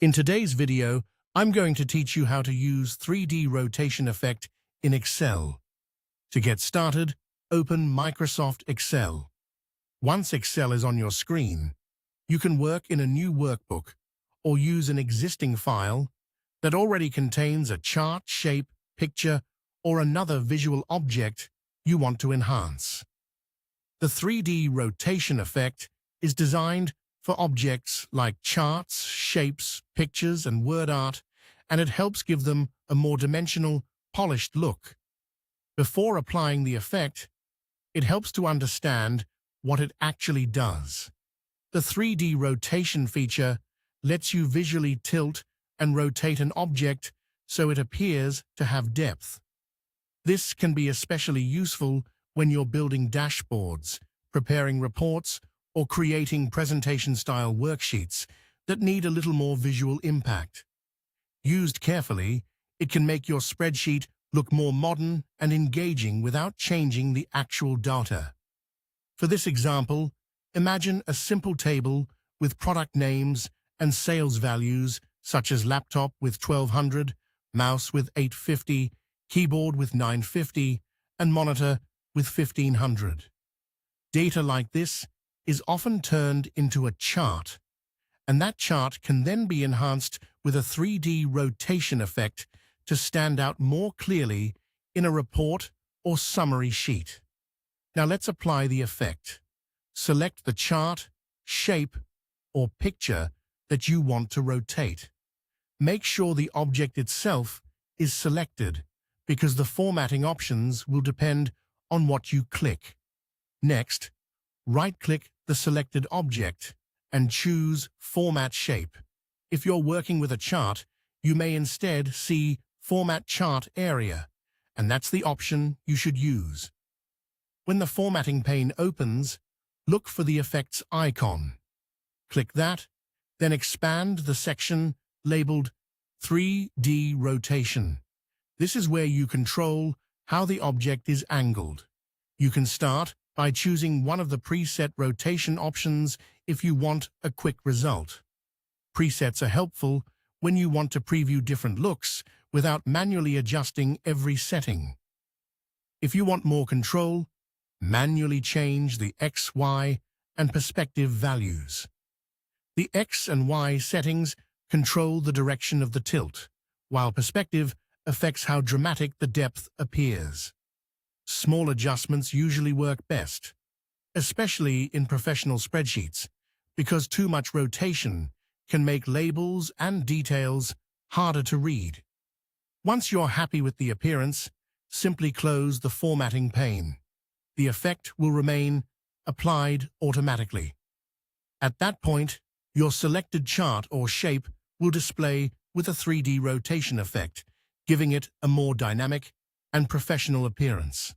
In today's video, I'm going to teach you how to use 3D rotation effect in Excel. To get started, open Microsoft Excel. Once Excel is on your screen, you can work in a new workbook or use an existing file that already contains a chart, shape, picture, or another visual object you want to enhance. The 3D rotation effect is designed for objects like charts, shapes, pictures, and word art, and it helps give them a more dimensional, polished look. Before applying the effect, it helps to understand what it actually does. The 3D rotation feature lets you visually tilt and rotate an object so it appears to have depth. This can be especially useful when you're building dashboards, preparing reports, or creating presentation-style worksheets that need a little more visual impact. Used carefully, it can make your spreadsheet look more modern and engaging without changing the actual data. For this example, imagine a simple table with product names and sales values such as laptop with 1200, mouse with 850, keyboard with 950, and monitor with 1500. Data like this is often turned into a chart, and that chart can then be enhanced with a 3D rotation effect to stand out more clearly in a report or summary sheet. Now let's apply the effect. Select the chart, shape, or picture that you want to rotate. Make sure the object itself is selected, because the formatting options will depend on what you click. Next, right-click the selected object and choose Format Shape. If you're working with a chart, you may instead see Format Chart Area, and that's the option you should use. When the formatting pane opens, look for the effects icon. Click that, then expand the section labeled 3D Rotation. This is where you control how the object is angled. You can start by choosing one of the preset rotation options if you want a quick result. Presets are helpful when you want to preview different looks without manually adjusting every setting. If you want more control, manually change the X, Y, and perspective values. The X and Y settings control the direction of the tilt, while perspective affects how dramatic the depth appears. Small adjustments usually work best, especially in professional spreadsheets, because too much rotation can make labels and details harder to read. Once you're happy with the appearance, simply close the formatting pane. The effect will remain applied automatically. At that point, your selected chart or shape will display with a 3D rotation effect, giving it a more dynamic and professional appearance.